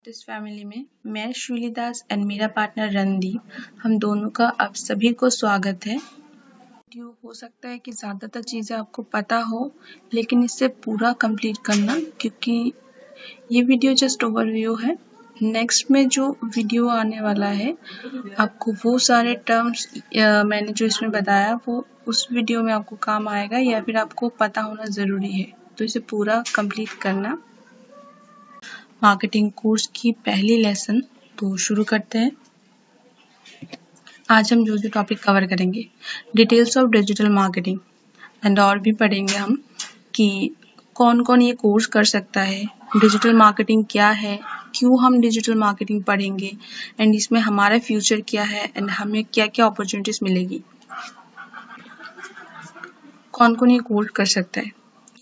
इस फैमिली में मैं श्रुली दास एंड मेरा पार्टनर रणदीप, हम दोनों का आप सभी को स्वागत है। वीडियो हो सकता है कि ज़्यादातर चीज़ें आपको पता हो, लेकिन इसे पूरा कंप्लीट करना, क्योंकि ये वीडियो जस्ट ओवरव्यू है। नेक्स्ट में जो वीडियो आने वाला है, आपको वो सारे टर्म्स मैंने जो इसमें बताया वो उस वीडियो में आपको काम आएगा या फिर आपको पता होना ज़रूरी है, तो इसे पूरा कंप्लीट करना। मार्केटिंग कोर्स की पहली लेसन तो शुरू करते हैं। आज हम जो टॉपिक कवर करेंगे, details of digital marketing and और भी पढ़ेंगे हम कि कौन कौन ये कोर्स कर सकता है, डिजिटल मार्केटिंग क्या है, क्यों हम डिजिटल मार्केटिंग पढ़ेंगे एंड इसमें हमारा फ्यूचर क्या है एंड हमें क्या क्या अपॉर्चुनिटीज मिलेगी। कौन कौन ये कोर्स कर सकता है?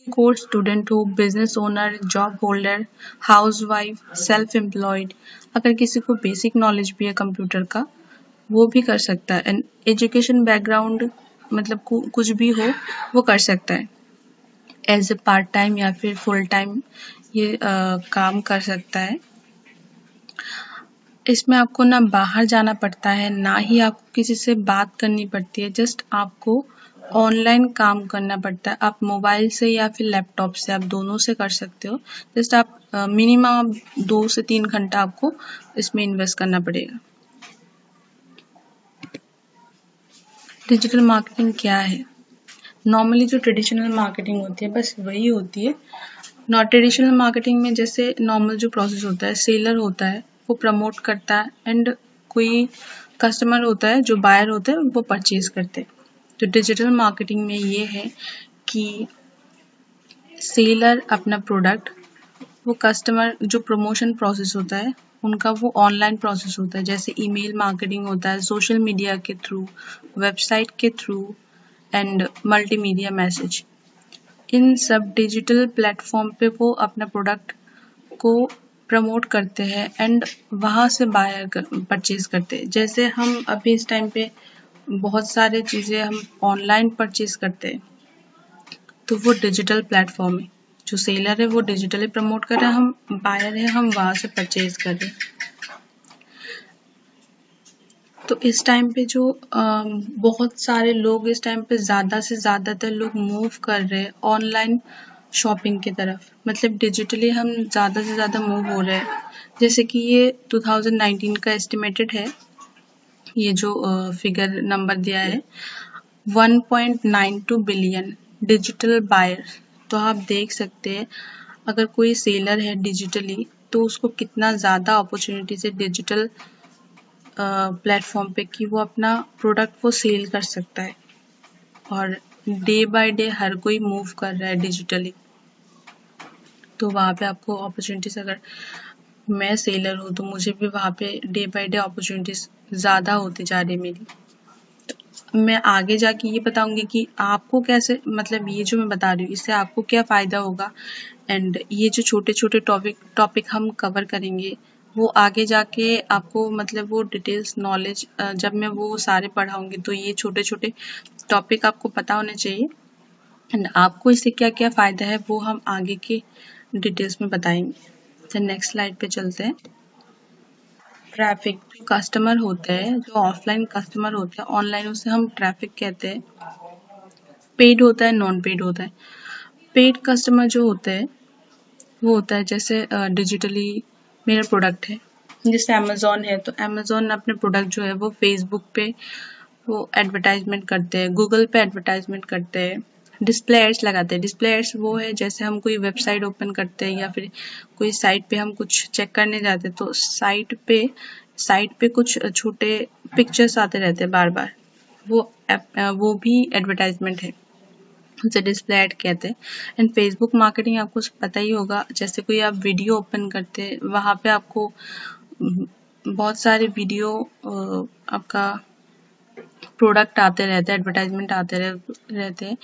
कोर्स स्टूडेंट हो, business owner, job holder, housewife, self employed, अगर किसी को बेसिक नॉलेज भी है कंप्यूटर का वो भी कर सकता है। एंड एजुकेशन बैकग्राउंड मतलब कुछ भी हो वो कर सकता है। एज ए पार्ट टाइम या फिर फुल टाइम ये काम कर सकता है। इसमें आपको ना बाहर जाना पड़ता है, ना ही आपको किसी से बात करनी पड़ती है, जस्ट आपको ऑनलाइन काम करना पड़ता है। आप मोबाइल से या फिर लैपटॉप से, आप दोनों से कर सकते हो। जस्ट आप मिनिमम 2 से 3 घंटा आपको इसमें इन्वेस्ट करना पड़ेगा। डिजिटल मार्केटिंग क्या है? नॉर्मली जो ट्रेडिशनल मार्केटिंग होती है बस वही होती है। नॉट ट्रेडिशनल मार्केटिंग में जैसे नॉर्मल जो प्रोसेस होता है, सेलर होता है वो प्रमोट करता है एंड कोई कस्टमर होता है जो बायर होता है वो परचेज करते हैं। तो डिजिटल मार्केटिंग में ये है कि सेलर अपना प्रोडक्ट, वो कस्टमर, जो प्रमोशन प्रोसेस होता है उनका वो ऑनलाइन प्रोसेस होता है, जैसे ईमेल मार्केटिंग होता है, सोशल मीडिया के थ्रू, वेबसाइट के थ्रू एंड मल्टीमीडिया मैसेज। इन सब डिजिटल प्लेटफॉर्म पे वो अपना प्रोडक्ट को प्रमोट करते हैं एंड वहाँ से बायर परचेज करते हैं। जैसे हम अभी इस टाइम पे बहुत सारे चीज़ें हम ऑनलाइन परचेज करते हैं, तो वो डिजिटल प्लेटफॉर्म है। जो सेलर है वो डिजिटली प्रमोट कर रहे हैं, हम बायर है हम वहाँ से परचेज कर रहे हैं। तो इस टाइम पे जो बहुत सारे लोग इस टाइम पे ज़्यादा से ज़्यादातर लोग मूव कर रहे हैं ऑनलाइन शॉपिंग की तरफ, मतलब डिजिटली हम ज़्यादा से ज़्यादा मूव हो रहे हैं। जैसे कि ये 2019 का एस्टिमेटेड है, ये जो फिगर नंबर दिया है 1.92 बिलियन डिजिटल बायर। तो आप देख सकते हैं अगर कोई सेलर है डिजिटली तो उसको कितना ज़्यादा अपॉर्चुनिटीज है डिजिटल प्लेटफॉर्म पे कि वो अपना प्रोडक्ट वो सेल कर सकता है। और डे बाय डे हर कोई मूव कर रहा है डिजिटली, तो वहाँ पे आपको अपॉर्चुनिटीज, अगर मैं सेलर हूँ तो मुझे भी वहाँ पे डे बाय डे अपॉर्चुनिटीज ज़्यादा होती जा रही मेरी। मैं आगे जाके ये बताऊंगी कि आपको कैसे, मतलब ये जो मैं बता रही हूँ इससे आपको क्या फ़ायदा होगा एंड ये जो छोटे छोटे टॉपिक हम कवर करेंगे वो आगे जाके आपको, मतलब वो डिटेल्स नॉलेज जब मैं वो सारे पढ़ाऊंगी तो ये छोटे छोटे टॉपिक आपको पता होने चाहिए एंड आपको इससे क्या क्या फ़ायदा है वो हम आगे के डिटेल्स में बताएंगे। तो नेक्स्ट स्लाइड पे चलते हैं। ट्रैफिक, जो कस्टमर होते हैं, जो ऑफलाइन कस्टमर होते हैं, ऑनलाइन उसे हम ट्रैफिक कहते हैं। पेड होता है, नॉन पेड होता है। पेड कस्टमर जो होते हैं वो होता है जैसे डिजिटली मेरा प्रोडक्ट है, जैसे अमेज़ॉन है तो अमेज़ॉन अपने प्रोडक्ट जो है वो फेसबुक पे वो एडवर्टाइजमेंट करते हैं, गूगल पे एडवर्टाइजमेंट करते हैं, डिस्प्ले एड्स लगाते हैं। डिस्प्ले एड्स वो है जैसे हम कोई वेबसाइट ओपन करते हैं या फिर कोई साइट पे हम कुछ चेक करने जाते हैं तो साइट पे कुछ छोटे पिक्चर्स आते रहते हैं बार बार, वो भी एडवर्टाइजमेंट है, उसे डिस्प्ले ऐड कहते हैं। एंड फेसबुक मार्केटिंग आपको पता ही होगा, जैसे कोई आप वीडियो ओपन करते हैं वहाँ पे आपको बहुत सारे वीडियो आपका प्रोडक्ट आते रहते हैं, एडवर्टाइजमेंट आते रहते हैं।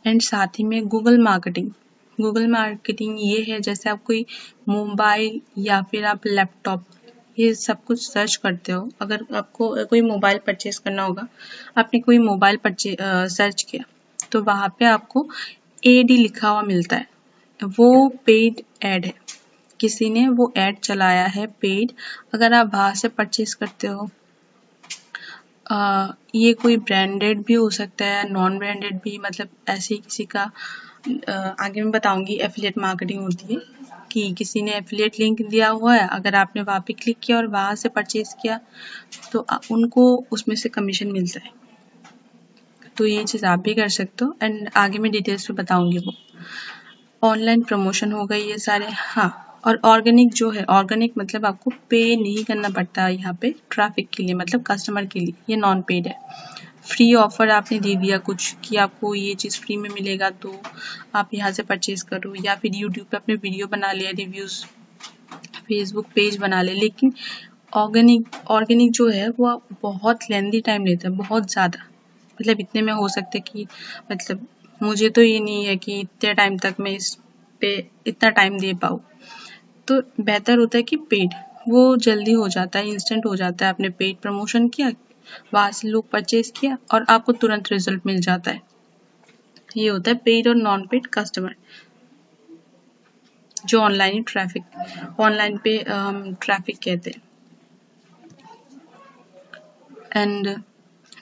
एंड साथ ही में गूगल मार्केटिंग ये है जैसे आप कोई मोबाइल या फिर आप लैपटॉप ये सब कुछ सर्च करते हो। अगर आपको कोई मोबाइल परचेज करना होगा, आपने कोई मोबाइल सर्च किया तो वहाँ पे आपको AD लिखा हुआ मिलता है, वो पेड एड है। किसी ने वो ऐड चलाया है पेड, अगर आप वहाँ से परचेज करते हो, ये कोई ब्रांडेड भी हो सकता है, नॉन ब्रांडेड भी, मतलब ऐसे ही किसी का आगे मैं बताऊंगी एफिलिएट मार्केटिंग होती है कि किसी ने एफिलिएट लिंक दिया हुआ है, अगर आपने वहाँ पे क्लिक किया और वहाँ से परचेज किया तो उनको उसमें से कमीशन मिलता है। तो ये चीज़ आप भी कर सकते हो एंड आगे मैं डिटेल्स में बताऊंगी। वो ऑनलाइन प्रमोशन हो गई ये सारे। हाँ, और ऑर्गेनिक जो है, ऑर्गेनिक मतलब आपको पे नहीं करना पड़ता है यहाँ पे ट्रैफिक के लिए, मतलब कस्टमर के लिए, ये नॉन पेड है। फ्री ऑफर आपने दे दिया कुछ कि आपको ये चीज़ फ्री में मिलेगा तो आप यहाँ से परचेज करो, या फिर यूट्यूब पे अपने वीडियो बना लिया, रिव्यूज़, फेसबुक पेज बना ले। लेकिन ऑर्गेनिक जो है वो बहुत लेंदी टाइम लेता है, बहुत ज़्यादा, मतलब इतने में हो सकता है कि, मतलब मुझे तो ये नहीं है कि इतने टाइम तक मैं इस पे इतना टाइम दे पाऊँ। तो बेहतर होता है कि पेड, वो जल्दी हो जाता है, इंस्टेंट हो जाता है। आपने पेड प्रमोशन किया, वहाँ से लोग परचेज किया और आपको तुरंत रिजल्ट मिल जाता है। ये होता है पेड और नॉन पेड कस्टमर, जो ऑनलाइन ट्रैफिक, ऑनलाइन पे ट्रैफिक कहते हैं। एंड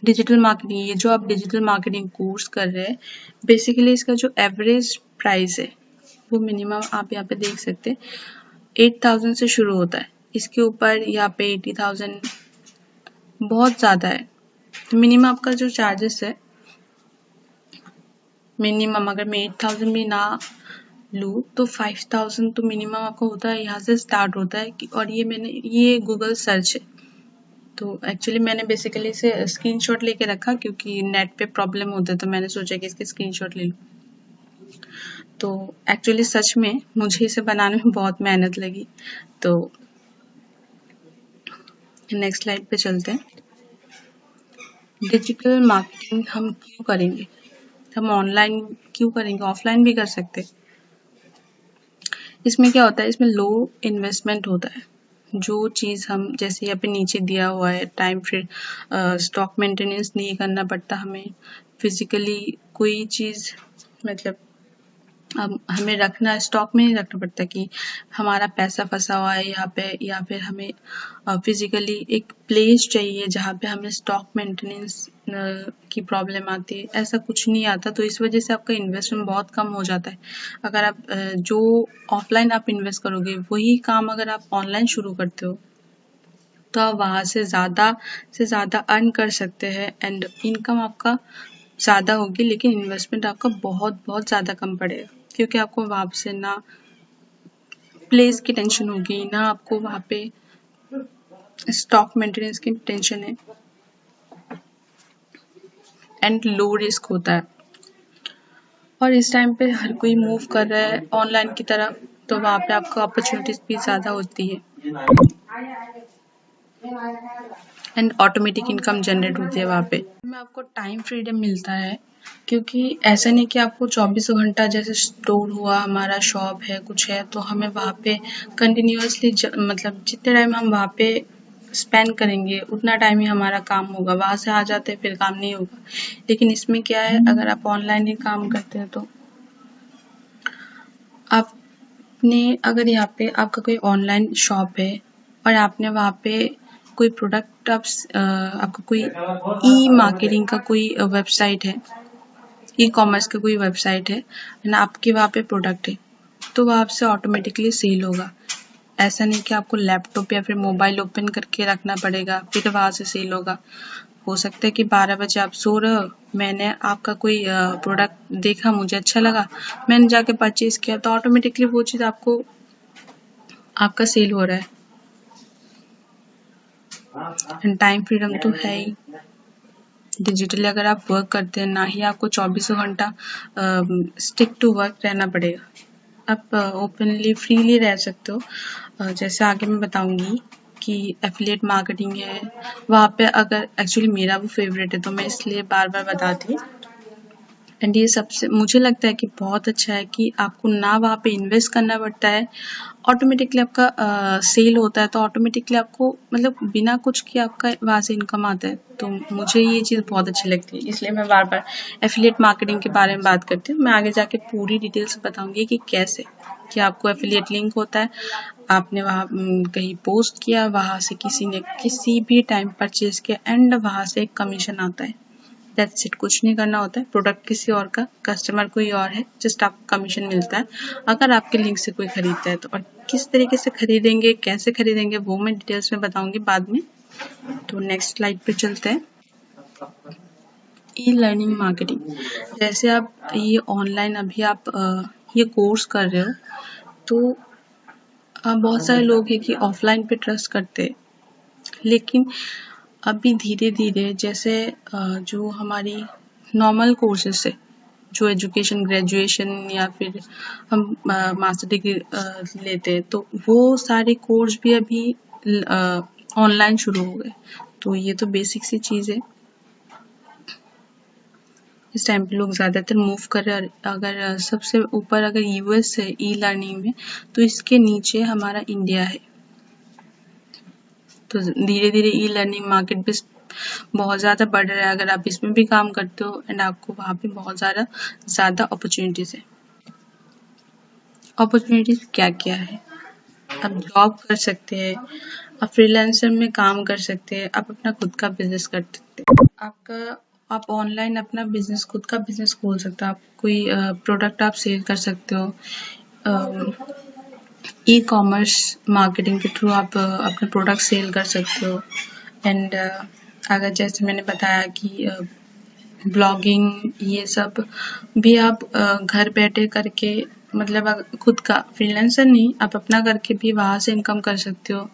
डिजिटल मार्केटिंग, ये जो आप डिजिटल मार्केटिंग कोर्स कर रहे हैं, बेसिकली इसका जो एवरेज प्राइस है वो मिनिमम आप यहाँ पे देख सकते हैं 8,000 से शुरू होता है। इसके ऊपर यहाँ पे 80,000 बहुत ज़्यादा है। तो मिनिमम आपका जो चार्जेस है, मिनिमम अगर मैं 8,000 भी ना लूँ तो 5,000 तो मिनिमम आपका होता है, यहाँ से स्टार्ट होता है कि, और ये गूगल सर्च है। तो एक्चुअली मैंने बेसिकली इसे स्क्रीनशॉट लेके रखा क्योंकि नेट पे प्रॉब्लम होता है, तो मैंने सोचा कि इसके स्क्रीनशॉट ले लूँ। तो एक्चुअली सच में मुझे इसे बनाने में बहुत मेहनत लगी। तो नेक्स्ट स्लाइड पे चलते हैं। डिजिटल मार्केटिंग हम क्यों करेंगे, हम ऑनलाइन क्यों करेंगे, ऑफलाइन भी कर सकते। इसमें क्या होता है, इसमें लो इन्वेस्टमेंट होता है। जो चीज़ हम, जैसे यहाँ पे नीचे दिया हुआ है, टाइम फ्री, स्टॉक मेंटेनेंस नहीं करना पड़ता हमें, फिजिकली कोई चीज़, मतलब हमें रखना, स्टॉक में नहीं रखना पड़ता कि हमारा पैसा फंसा हुआ है यहाँ पे, या फिर हमें फिजिकली एक प्लेस चाहिए जहाँ पे हमें स्टॉक मेंटेनेंस की प्रॉब्लम आती है, ऐसा कुछ नहीं आता। तो इस वजह से आपका इन्वेस्टमेंट बहुत कम हो जाता है। अगर आप जो ऑफलाइन आप इन्वेस्ट करोगे, वही काम अगर आप ऑनलाइन शुरू करते हो तो आप वहाँ से ज़्यादा अर्न कर सकते हैं एंड इनकम आपका ज़्यादा होगी, लेकिन इन्वेस्टमेंट आपका बहुत बहुत ज़्यादा कम पड़ेगा, क्योंकि आपको वहाँ से ना प्लेस की टेंशन होगी, ना आपको वहाँ पे स्टॉक मेंटेनेंस की टेंशन है, एंड लो रिस्क होता है। और इस टाइम पे हर कोई मूव कर रहा है ऑनलाइन की तरफ, तो वहाँ पे आपको अपॉर्चुनिटीज भी ज़्यादा होती है एंड ऑटोमेटिक इनकम जनरेट होती है वहाँ पे। में आपको टाइम फ्रीडम मिलता है, क्योंकि ऐसा नहीं कि आपको 24 घंटा जैसे स्टोर हुआ हमारा शॉप है कुछ है तो हमें वहाँ पे कंटिन्यूअसली मतलब जितने टाइम हम वहाँ पे स्पेंड करेंगे उतना टाइम ही हमारा काम होगा, वहाँ से आ जाते हैं फिर काम नहीं होगा। लेकिन इसमें क्या है, अगर आप ऑनलाइन ही काम करते हैं तो आपने, अगर यहाँ पे आपका कोई ऑनलाइन शॉप है और आपने वहाँ पे कोई प्रोडक्ट आपका कोई ई मार्केटिंग का कोई वेबसाइट है, ई कॉमर्स का कोई वेबसाइट है ना, आपके वहाँ पे प्रोडक्ट है तो वह आपसे ऑटोमेटिकली सेल होगा। ऐसा नहीं कि आपको लैपटॉप या फिर मोबाइल ओपन करके रखना पड़ेगा फिर वहाँ से सेल होगा। हो सकता है कि 12 बजे आप सो रहे हो, मैंने आपका कोई प्रोडक्ट देखा, मुझे अच्छा लगा, मैंने जाके परचेज किया, तो ऑटोमेटिकली वो चीज़ आपका सेल हो रहा है। टाइम फ्रीडम तो है ही। डिजिटली अगर आप वर्क करते हैं, ना ही आपको 24 घंटा स्टिक टू वर्क रहना पड़ेगा, आप ओपनली फ्रीली रह सकते हो। जैसे आगे मैं बताऊंगी कि एफिलिएट मार्केटिंग है, वहाँ पे अगर एक्चुअली मेरा वो फेवरेट है तो मैं इसलिए बार बार बताती हूँ। एंड ये सबसे मुझे लगता है कि बहुत अच्छा है कि आपको ना वहाँ पे इन्वेस्ट करना पड़ता है, ऑटोमेटिकली आपका सेल होता है, तो ऑटोमेटिकली आपको मतलब बिना कुछ किए आपका वहाँ से इनकम आता है। तो मुझे ये चीज़ बहुत अच्छी लगती है, इसलिए मैं बार बार एफिलिएट मार्केटिंग के बारे में बात करती हूँ। मैं आगे जाके पूरी डिटेल्स बताऊंगी कि कैसे। कि आपको एफिलिएट लिंक होता है, आपने वहाँ कहीं पोस्ट किया, वहाँ से किसी ने किसी भी टाइम परचेज किया एंड वहाँ से एक कमीशन आता है। दैट्स इट, कुछ नहीं करना होता है। प्रोडक्ट किसी और का, कस्टमर कोई और है, जस्ट आपको कमीशन मिलता है अगर आपके लिंक से कोई खरीदता है तो। और किस तरीके से खरीदेंगे, कैसे खरीदेंगे, वो मैं डिटेल्स में बताऊंगी बाद में। तो नेक्स्ट स्लाइड पे चलते हैं। ई लर्निंग मार्केटिंग, जैसे आप ये ऑनलाइन अभी आप ये कोर्स कर रहे हो तो बहुत सारे लोग हैं कि ऑफलाइन पे ट्रस्ट करते हैं, लेकिन अभी धीरे धीरे जैसे जो हमारी नॉर्मल कोर्सेस है, जो एजुकेशन ग्रेजुएशन या फिर हम मास्टर डिग्री लेते हैं, तो वो सारे कोर्स भी अभी ऑनलाइन शुरू हो गए। तो ये तो बेसिक सी चीज़ है। इस टाइम पे लोग ज़्यादातर मूव कर रहे हैं। अगर सबसे ऊपर अगर यूएस है ई लर्निंग में, तो इसके नीचे हमारा इंडिया है। तो धीरे धीरे ई लर्निंग मार्केट भी बहुत ज़्यादा बढ़ रहा है। अगर आप इसमें भी काम करते हो एंड आपको वहाँ पे बहुत ज़्यादा अपॉर्चुनिटीज़ है। अपॉर्चुनिटीज़ क्या क्या है? आप जॉब कर सकते हैं, आप फ्रीलांसर में काम कर सकते हैं, आप अपना खुद का बिजनेस कर सकते हैं। आप ऑनलाइन अपना बिजनेस, खुद का बिजनेस खोल सकते हो। आप कोई प्रोडक्ट आप सेल कर सकते हो। ई कॉमर्स मार्केटिंग के थ्रू आप अपने प्रोडक्ट सेल कर सकते हो। एंड अगर जैसे मैंने बताया कि ब्लॉगिंग ये सब भी आप घर बैठे करके, मतलब खुद का फ्रीलांसर नहीं, आप अपना करके भी वहाँ से इनकम कर सकते हो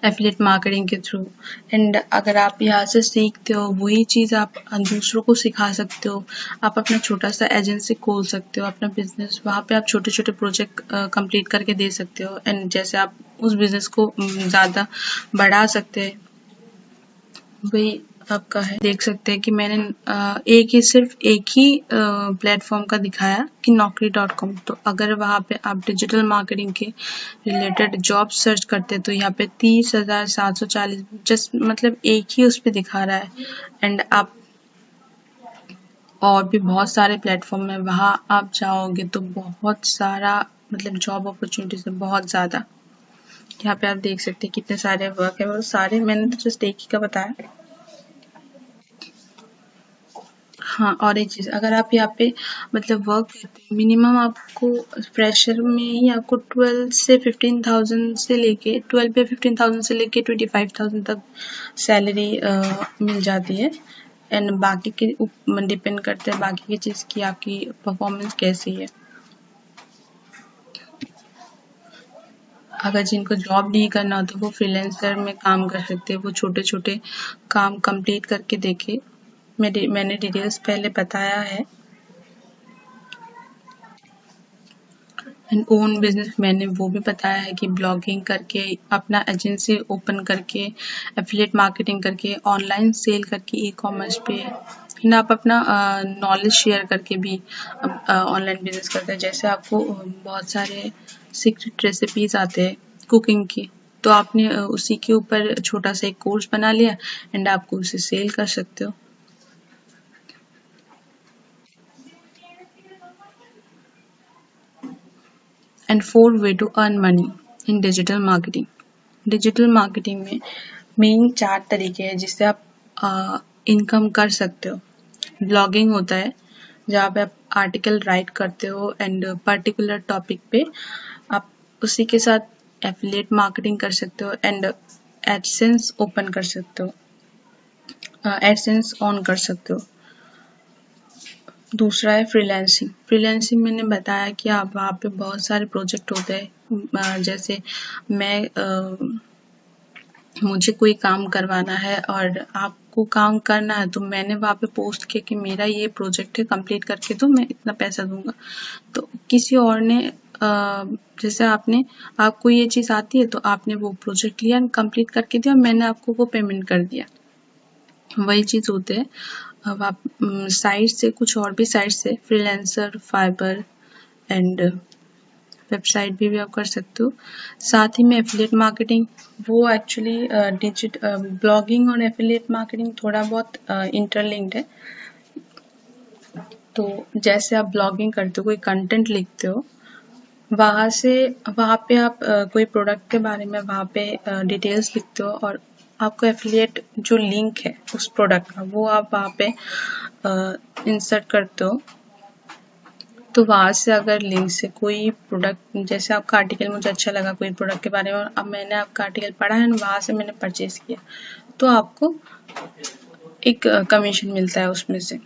एफिलिएट मार्केटिंग के थ्रू। एंड अगर आप यहाँ से सीखते हो वही चीज़ आप दूसरों को सिखा सकते हो। आप अपना छोटा सा एजेंसी खोल सकते हो, अपना बिजनेस, वहाँ पे आप छोटे छोटे प्रोजेक्ट कंप्लीट करके दे सकते हो। एंड जैसे आप उस बिजनेस को ज़्यादा बढ़ा सकते हैं, वही आपका है। देख सकते हैं कि मैंने सिर्फ एक ही प्लेटफॉर्म का दिखाया कि naukri.com। तो अगर वहाँ पे आप डिजिटल मार्केटिंग के रिलेटेड जॉब सर्च करते हैं तो यहाँ पे 30,740 जस्ट मतलब एक ही उस पे दिखा रहा है। एंड आप और भी बहुत सारे प्लेटफॉर्म है, वहाँ आप जाओगे तो बहुत सारा मतलब जॉब अपॉर्चुनिटीज है, बहुत ज़्यादा। यहाँ पे आप देख सकते हैं कितने सारे वर्क है, वो सारे मैंने तो जस्ट एक ही का बताया। हाँ, और एक चीज़, अगर आप यहाँ पे मतलब वर्क करते हैं, मिनिमम आपको फ्रेशर में ही आपको 12 या 15,000 से लेके 25,000 तक सैलरी मिल जाती है। एंड बाकी के डिपेंड करते हैं बाकी की चीज़ की आपकी परफॉर्मेंस कैसी है। अगर जिनको जॉब नहीं करना हो तो वो फ्रीलांसर में काम कर सकते हैं, वो छोटे छोटे काम कंप्लीट करके देखे। मैंने डिटेल्स पहले बताया है। एंड ओन बिजनेस मैंने वो भी बताया है कि ब्लॉगिंग करके, अपना एजेंसी ओपन करके, एफिलिएट मार्केटिंग करके, ऑनलाइन सेल करके, ई कॉमर्स पे ना आप अपना नॉलेज शेयर करके भी ऑनलाइन बिजनेस करते हैं। जैसे आपको बहुत सारे सीक्रेट रेसिपीज आते हैं कुकिंग की, तो आपने उसी के ऊपर छोटा सा एक कोर्स बना लिया एंड आपको उसे सेल कर सकते हो। And 4 ways to earn money in digital marketing. Digital marketing में मेन 4 तरीके हैं जिससे आप इनकम कर सकते हो। ब्लॉगिंग होता है जहाँ पे आप आर्टिकल राइट करते हो एंड पर्टिकुलर टॉपिक पे आप उसी के साथ एफिलिएट मार्केटिंग कर सकते हो एंड एडसेंस ओपन कर सकते हो, एडसेंस ऑन कर सकते हो। दूसरा है फ्रीलांसिंग। फ्रीलांसिंग मैंने बताया कि आप वहाँ पे बहुत सारे प्रोजेक्ट होते हैं। जैसे मुझे कोई काम करवाना है और आपको काम करना है, तो मैंने वहाँ पे पोस्ट किया कि मेरा ये प्रोजेक्ट है, कंप्लीट करके दो, मैं इतना पैसा दूंगा। तो किसी और ने जैसे आपको ये चीज़ आती है तो आपने वो प्रोजेक्ट लिया, कंप्लीट करके दिया, मैंने आपको वो पेमेंट कर दिया। वही चीज़ होते हैं। अब आप साइट से, कुछ और भी साइट से, फ्रीलांसर, फाइबर एंड वेबसाइट भी आप कर सकते हो। साथ ही में एफिलिएट मार्केटिंग, वो एक्चुअली ब्लॉगिंग और एफिलिएट मार्केटिंग थोड़ा बहुत इंटरलिंक्ड है। तो जैसे आप ब्लॉगिंग करते हो, कोई कंटेंट लिखते हो, वहाँ पे आप कोई प्रोडक्ट के बारे में वहाँ पे डिटेल्स लिखते हो और आपको एफिलिएट जो लिंक है उस प्रोडक्ट का वो आप वहाँ पे इंसर्ट करते हो। तो वहाँ से अगर लिंक से कोई प्रोडक्ट, जैसे आपका आर्टिकल मुझे अच्छा लगा कोई प्रोडक्ट के बारे में और अब मैंने आपका आर्टिकल पढ़ा है, वहाँ से मैंने परचेज किया, तो आपको एक कमीशन मिलता है उसमें से,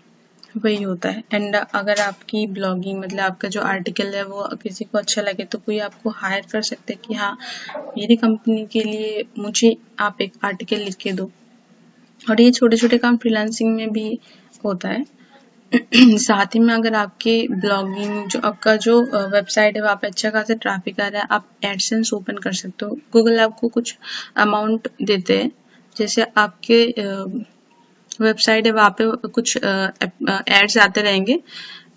वही होता है। एंड अगर आपकी ब्लॉगिंग मतलब आपका जो आर्टिकल है वो किसी को अच्छा लगे तो कोई आपको हायर कर सकते हैं कि हाँ मेरी कंपनी के लिए मुझे आप एक आर्टिकल लिख के दो। और ये छोटे छोटे काम फ्रीलांसिंग में भी होता है। साथ ही में अगर आपके ब्लॉगिंग जो आपका जो वेबसाइट है वहाँ पे अच्छा खासा ट्रैफिक आ रहा है, आप एडसेंस ओपन कर सकते हो। गूगल आपको कुछ अमाउंट देते हैं, जैसे आपके वेबसाइट है वहाँ पे कुछ एड्स आते रहेंगे,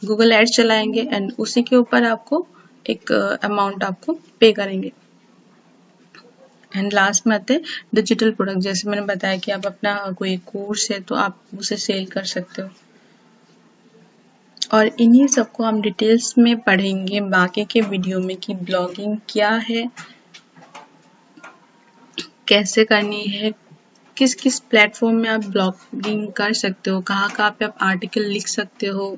गूगल एड्स चलाएंगे एंड उसी के ऊपर आपको एक अमाउंट आपको पे करेंगे। एंड लास्ट में आते हैं डिजिटल प्रोडक्ट, जैसे मैंने बताया कि आप अपना कोई कोर्स है तो आप उसे सेल कर सकते हो। और इन्हीं सबको हम डिटेल्स में पढ़ेंगे बाकी के वीडियो में कि ब्लॉगिंग क्या है, कैसे करनी है, किस किस प्लेटफॉर्म में आप ब्लॉगिंग कर सकते हो, कहाँ पे आप आर्टिकल लिख सकते हो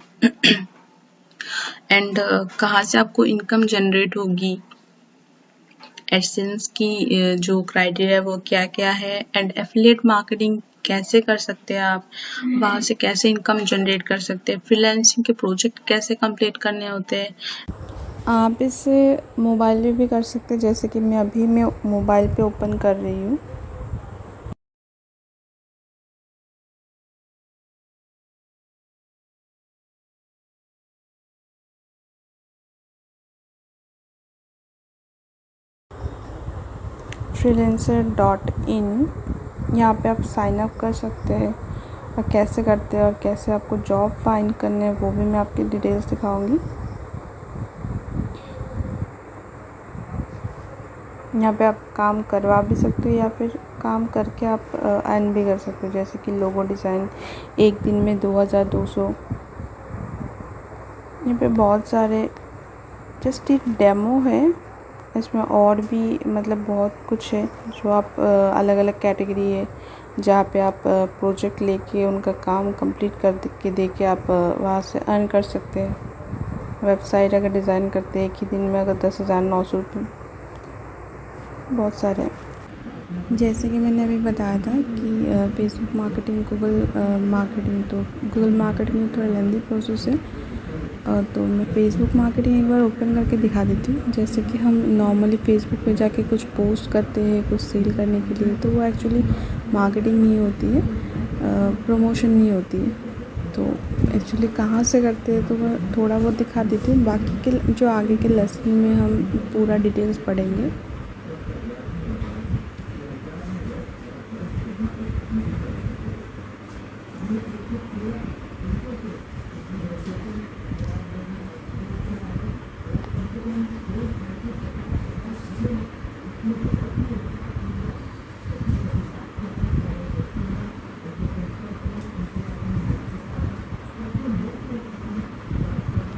एंड कहाँ से आपको इनकम जनरेट होगी, एडसेंस की जो क्राइटेरिया वो क्या क्या है एंड एफिलिएट मार्केटिंग कैसे कर सकते हैं आप, वहाँ से कैसे इनकम जनरेट कर सकते हैं, फ्रीलांसिंग के प्रोजेक्ट कैसे कंप्लीट करने होते हैं। आप इसे मोबाइल पे भी कर सकते हैं, जैसे कि मैं मोबाइल पे ओपन कर रही हूँ। freelancer.in, यहाँ पे आप साइन अप कर सकते हैं और कैसे करते हैं और कैसे आपको जॉब फाइंड करने हैं वो भी मैं आपकी डिटेल्स दिखाऊंगी। यहाँ पे आप काम करवा भी सकते हो या फिर काम करके आप अर्न भी कर सकते हो, जैसे कि लोगो डिज़ाइन एक दिन में 2200। यहाँ पे बहुत सारे, जस्ट एक डेमो है, इसमें और भी मतलब बहुत कुछ है जो आप अलग अलग कैटेगरी है जहाँ पे आप प्रोजेक्ट लेके उनका काम कंप्लीट कर के दे के आप वहाँ से अर्न कर सकते हैं। वेबसाइट अगर डिज़ाइन करते हैं एक ही दिन में अगर 10,900 रुपये, बहुत सारे हैं। जैसे कि मैंने अभी बताया था कि फेसबुक मार्केटिंग, गूगल मार्केटिंग, तो गूगल मार्केटिंग में थोड़ा लेंदी प्रोसेस है, तो मैं फ़ेसबुक मार्केटिंग एक बार ओपन करके दिखा देती हूँ। जैसे कि हम नॉर्मली फ़ेसबुक पे जाके कुछ पोस्ट करते हैं कुछ सेल करने के लिए, तो वो एक्चुअली मार्केटिंग नहीं होती है, प्रमोशन नहीं होती है। तो एक्चुअली कहाँ से करते हैं तो मैं थोड़ा बहुत दिखा देती हूँ, बाकी के जो आगे के लेसन में हम पूरा डिटेल्स पढ़ेंगे।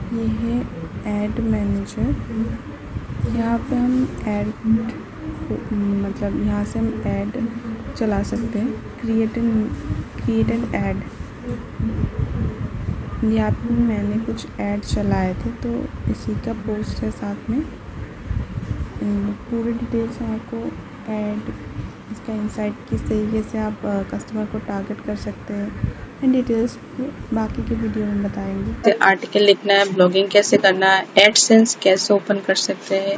ये है ऐड मैनेजर, यहाँ पे हम ऐड मतलब यहाँ से हम ऐड चला सकते हैं। क्रिएट एन ऐड, यहाँ पे मैंने कुछ ऐड चलाए थे तो इसी का पोस्ट है, साथ में पूरी डिटेल्स हैं आपको। ऐड इसका इंसाइट किस तरीके से आप कस्टमर को टारगेट कर सकते हैं एंड डिटेल्स बाकी के वीडियो में बताएंगे। आर्टिकल लिखना है, ब्लॉगिंग कैसे करना है, एडसेंस कैसे ओपन कर सकते हैं,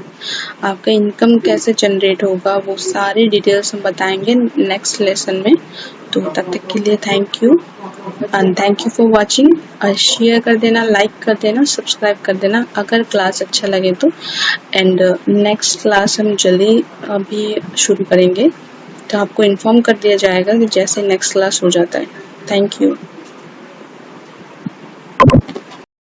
आपका इनकम कैसे जनरेट होगा, वो सारी डिटेल्स हम बताएंगे नेक्स्ट लेसन में। तो तब तक के लिए thank you and thank you for watching. Share कर देना, लाइक कर देना, सब्सक्राइब कर देना अगर क्लास अच्छा लगे तो। एंड नेक्स्ट क्लास हम जल्दी अभी शुरू करेंगे, तो आपको इन्फॉर्म कर दिया जाएगा कि जैसे नेक्स्ट क्लास हो जाता है। Thank you.